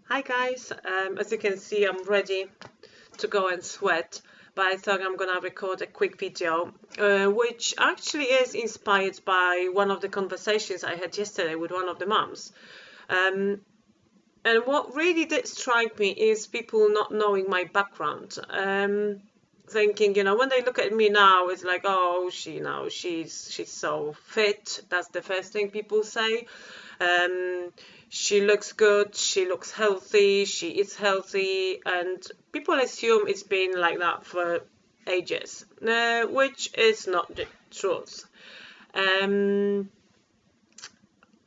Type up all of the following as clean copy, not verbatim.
Hi guys, as you can see I'm ready to go and sweat, but I thought I'm gonna record a quick video which actually is inspired by one of the conversations I had yesterday with one of the mums. Um, and what really did strike me is people not knowing my background. Thinking, when they look at me now, it's like, oh, she's so fit. That's the first thing people say. Um, she looks good, she looks healthy, she is healthy, and people assume it's been like that for ages, which is not the truth. Um,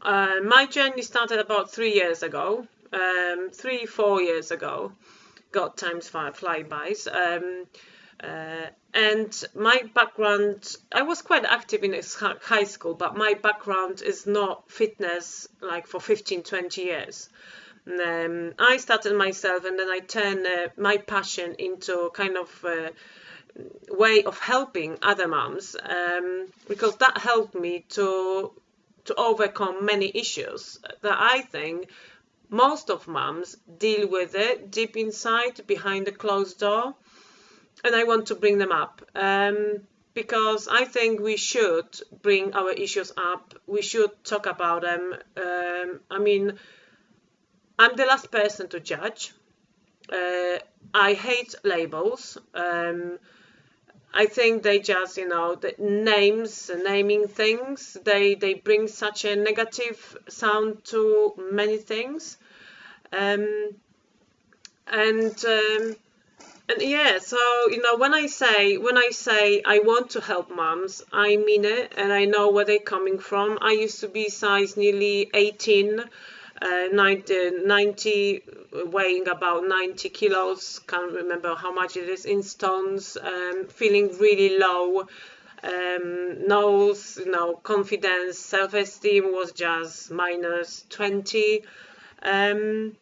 my journey started about 3 years ago, 4 years ago. God, times fly by. And my background, I was quite active in high school, but my background is not fitness like for 15, 20 years. I started myself and then I turned my passion into kind of way of helping other moms, because that helped me to overcome many issues that I think most of moms deal with it deep inside behind the closed door, and I want to bring them up, because I think we should bring our issues up. We should talk about them. I mean, I'm the last person to judge. I hate labels. I think they just, the names, naming things, they bring such a negative sound to many things. Um, and yeah, so when I say I want to help moms, I mean it, and I know where they're coming from. I used to be size nearly 18, 90, weighing about 90 kilos. Can't remember how much it is in stones. Feeling really low. No confidence, self-esteem was just minus 20. Um,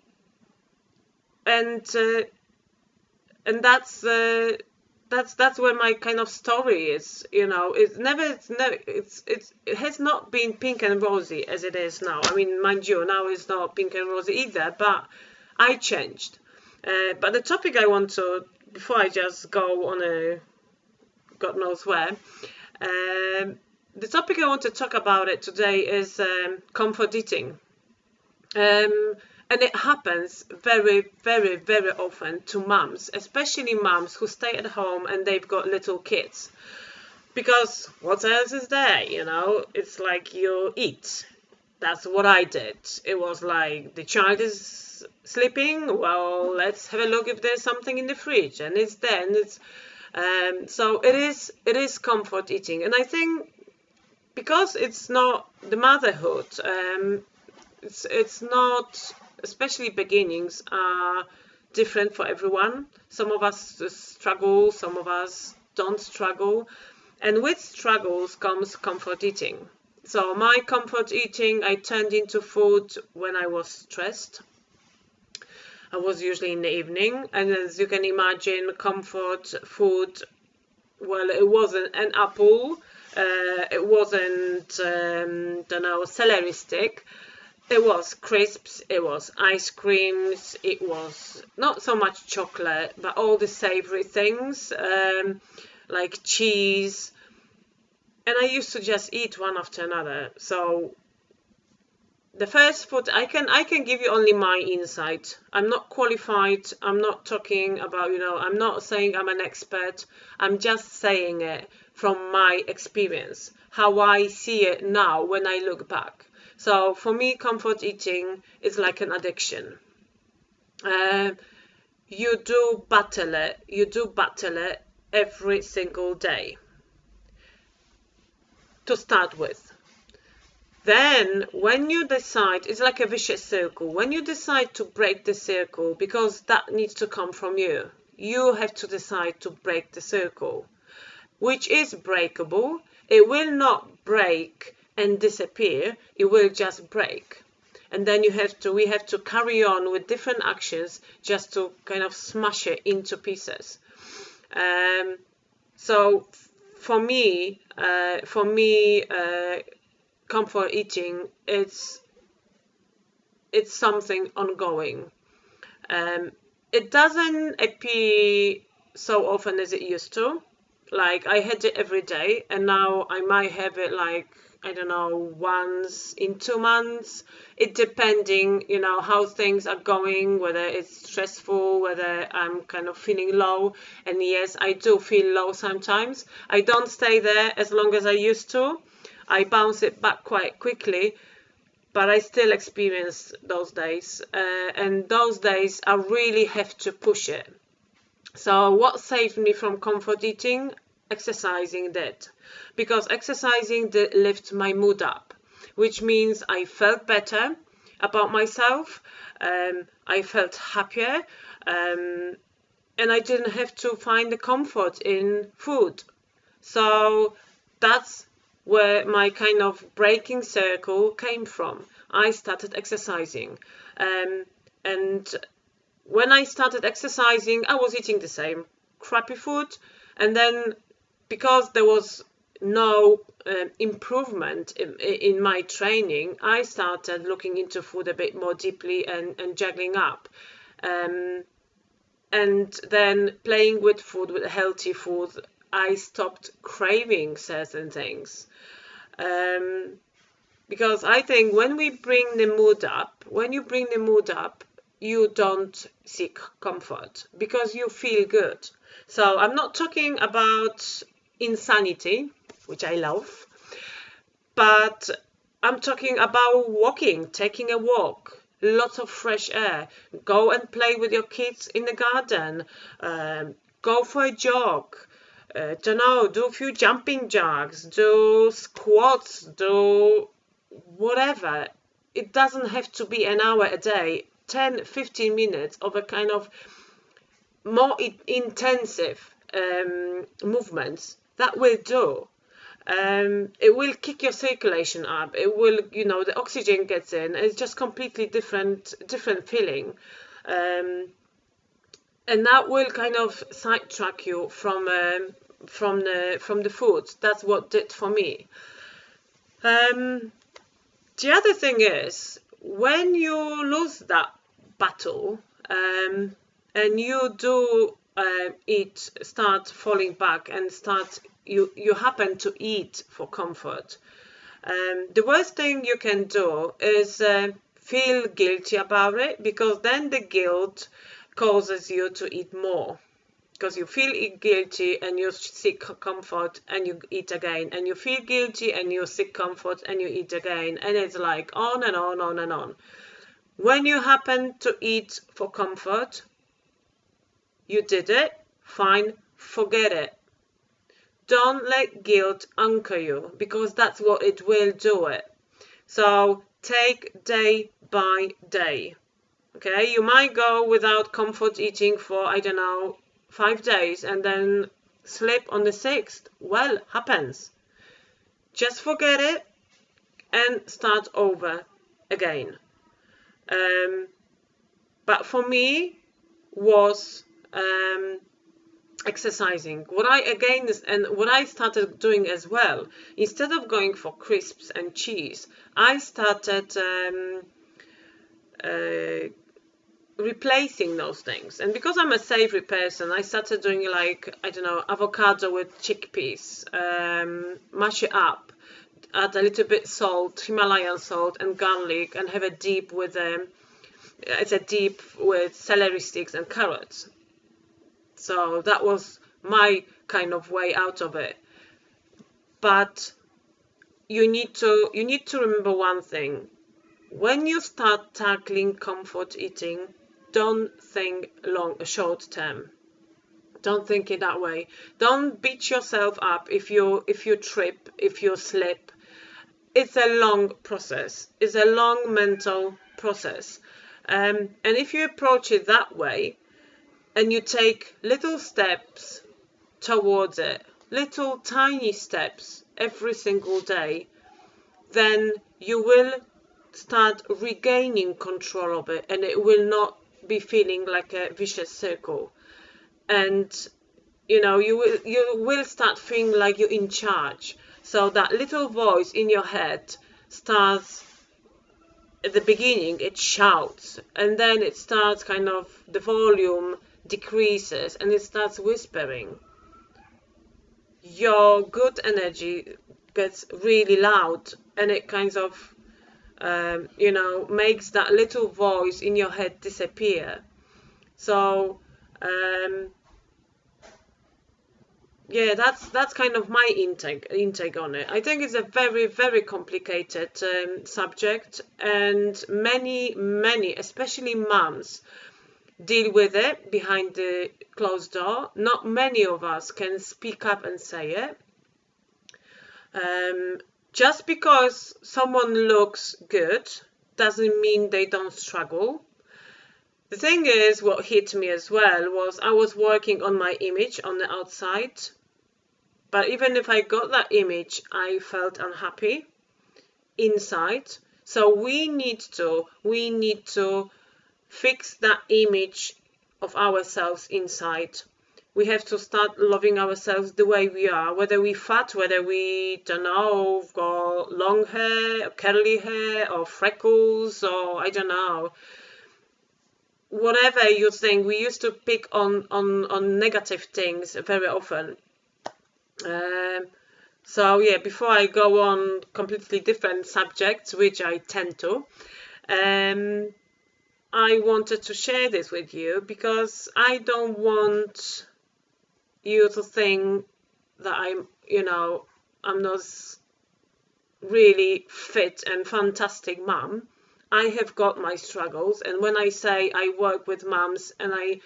and uh, and that's where my kind of story is. It has not been pink and rosy as it is now. I mean, mind you, now it's not pink and rosy either, but I changed. But the topic I want to, before I just go on a god knows where, the topic I want to talk about it today is comfort eating. And it happens very, very, very often to mums, especially mums who stay at home and they've got little kids. Because what else is there, It's like you eat. That's what I did. It was like the child is sleeping. Well, let's have a look if there's something in the fridge, and it's there. And so it is comfort eating, and I think because it's not the motherhood. It's not, especially beginnings are different for everyone. Some of us struggle, some of us don't struggle, and with struggles comes comfort eating. So my comfort eating I turned into food when I was stressed. I was usually in the evening, and as you can imagine, comfort food, well, it wasn't an apple, it wasn't, don't know, celery stick. It was crisps, it was ice creams, it was not so much chocolate, but all the savory things, like cheese. And I used to just eat one after another. So the first food I can give you only my insight. I'm not qualified. I'm not talking about, I'm not saying I'm an expert. I'm just saying it from my experience, how I see it now when I look back. So for me, comfort eating is like an addiction. Uh, you do battle it. You do battle it every single day to start with. Then, when you decide, it's like a vicious circle. When you decide to break the circle, because that needs to come from you, you have to decide to break the circle, which is breakable. It will not break and disappear. It will just break. And then we have to carry on with different actions just to kind of smash it into pieces. So for me, comfort eating, it's something ongoing. It doesn't appear so often as it used to. Like I had it every day, and now I might have it like, I don't know, once in 2 months. It depending, how things are going, whether it's stressful, whether I'm kind of feeling low. And yes, I do feel low sometimes. I don't stay there as long as I used to. I bounce it back quite quickly, but I still experience those days. And those days I really have to push it. So what saved me from comfort eating? Exercising did. Because exercising did lift my mood up, which means I felt better about myself, I felt happier, and I didn't have to find the comfort in food. So that's where my kind of breaking circle came from. I started exercising. And when I started exercising, I was eating the same crappy food. And then because there was no improvement in my training, I started looking into food a bit more deeply and juggling up. And then playing with food, with healthy food, I stopped craving certain things. Because I think when we bring the mood up, when you bring the mood up, you don't seek comfort because you feel good. So I'm not talking about insanity, which I love, but I'm talking about walking, taking a walk, lots of fresh air, go and play with your kids in the garden, go for a jog, don't know, do a few jumping jacks, do squats, do whatever. It doesn't have to be an hour a day. 10, 15 minutes of a kind of more intensive movements that will do. It will kick your circulation up. It will, the oxygen gets in. It's just completely different feeling. And that will kind of sidetrack you from the food. That's what did for me. The other thing is, when you lose that battle, and you do start falling back and you happen to eat for comfort, the worst thing you can do is feel guilty about it, because then the guilt causes you to eat more. Because you feel guilty and you seek comfort and you eat again, and you feel guilty and you seek comfort and you eat again, and it's like on and on, on and on. When you happen to eat for comfort, you did it, fine, forget it. Don't let guilt anchor you, because that's what it will do it. So take day by day. Okay, you might go without comfort eating for, I don't know, 5 days and then slip on the 6th. Well, happens. Just forget it and start over again. But for me was exercising. What I started doing as well, instead of going for crisps and cheese, I started replacing those things. And because I'm a savory person, I started doing, like, I don't know, avocado with chickpeas, mash it up, add a little bit salt, Himalayan salt and garlic, and have a dip with celery sticks and carrots. So that was my kind of way out of it. But you need to remember one thing. When you start tackling comfort eating, don't think short term. Don't think it that way. Don't beat yourself up if you trip, if you slip. It's a long process. It's a long mental process. And if you approach it that way, and you take little steps towards it, little tiny steps every single day, then you will start regaining control of it, and it will not be feeling like a vicious circle. And you will start feeling like you're in charge. So that little voice in your head starts at the beginning it shouts, and then it starts kind of, the volume decreases and it starts whispering. Your good energy gets really loud, and it kind of makes that little voice in your head disappear. So yeah, that's kind of my intake on it. I think it's a very, very complicated subject, and many, especially mums, deal with it behind the closed door. Not many of us can speak up and say it. Just because someone looks good doesn't mean they don't struggle. The thing is, what hit me as well was I was working on my image on the outside, but even if I got that image, I felt unhappy inside. So we need to fix that image of ourselves inside. We have to start loving ourselves the way we are, whether we fat, whether we, don't know, got long hair, or curly hair, or freckles, or I don't know. Whatever you think, we used to pick on negative things very often. So yeah, before I go on completely different subjects, which I tend to, I wanted to share this with you because I don't want you to think that I'm not really fit and fantastic mum. I have got my struggles, and when I say I work with mums and I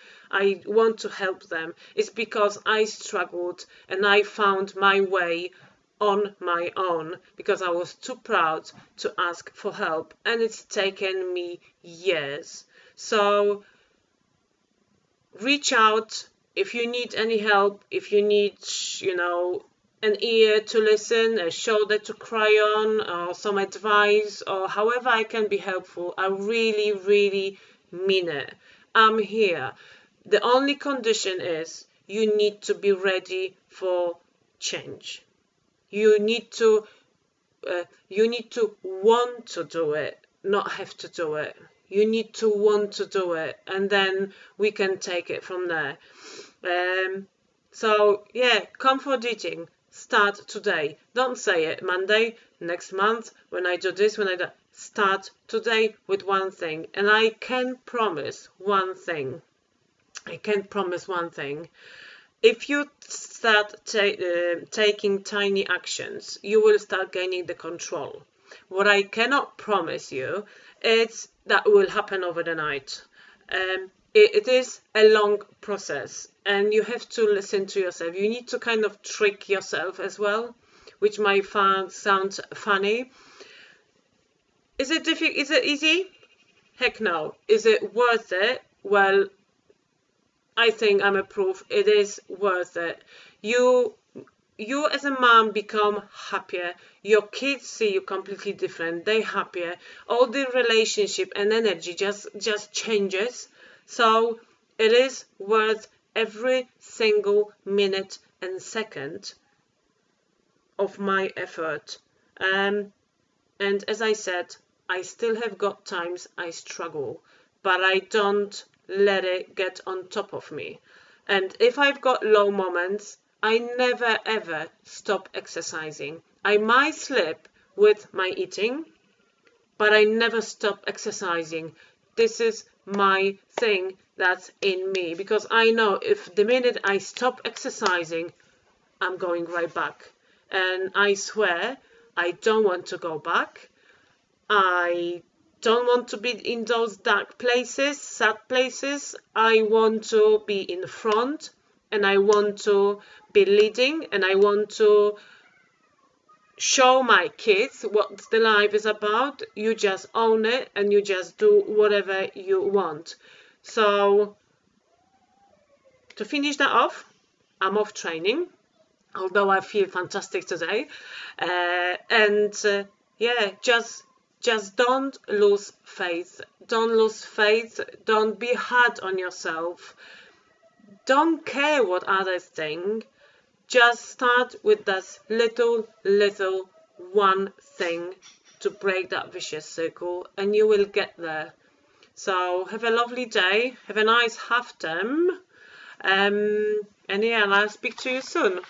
want to help them, it's because I struggled and I found my way on my own because I was too proud to ask for help, and it's taken me years. So reach out if you need any help, if you need, an ear to listen, a shoulder to cry on, or some advice, or however I can be helpful. I really, really mean it. I'm here. The only condition is you need to be ready for change. You need to want to do it, not have to do it. You need to want to do it, and then we can take it from there. So yeah, comfort eating. Start today. Don't say it Monday, next month, when I do this, when I do. Start today with one thing. And I can promise one thing. If you start taking tiny actions, you will start gaining the control. What I cannot promise you is that will happen over the night. It is a long process, and you have to listen to yourself. You need to kind of trick yourself as well, which might sound funny. Is it difficult? Is it easy? Heck no. Is it worth it? Well, I think I'm a proof it is worth it. You as a mom become happier. Your kids see you completely different. They're happier. All the relationship and energy just changes. So it is worth every single minute and second of my effort. And as I said, I still have got times I struggle, but I don't let it get on top of me. And if I've got low moments, I never ever stop exercising. I might slip with my eating, but I never stop exercising. This is my thing that's in me, because I know if the minute I stop exercising, I'm going right back. And I swear I don't want to go back. I don't want to be in those dark places, sad places. I want to be in front, and I want to be leading, and I want to show my kids what the life is about. You just own it, and you just do whatever you want. So to finish that off, I'm off training, although I feel fantastic today. Yeah, just don't lose faith. Don't lose faith. Don't be hard on yourself. Don't care what others think. Just start with this little one thing to break that vicious circle, and you will get there. So have a lovely day, have a nice half term, and yeah, I'll speak to you soon.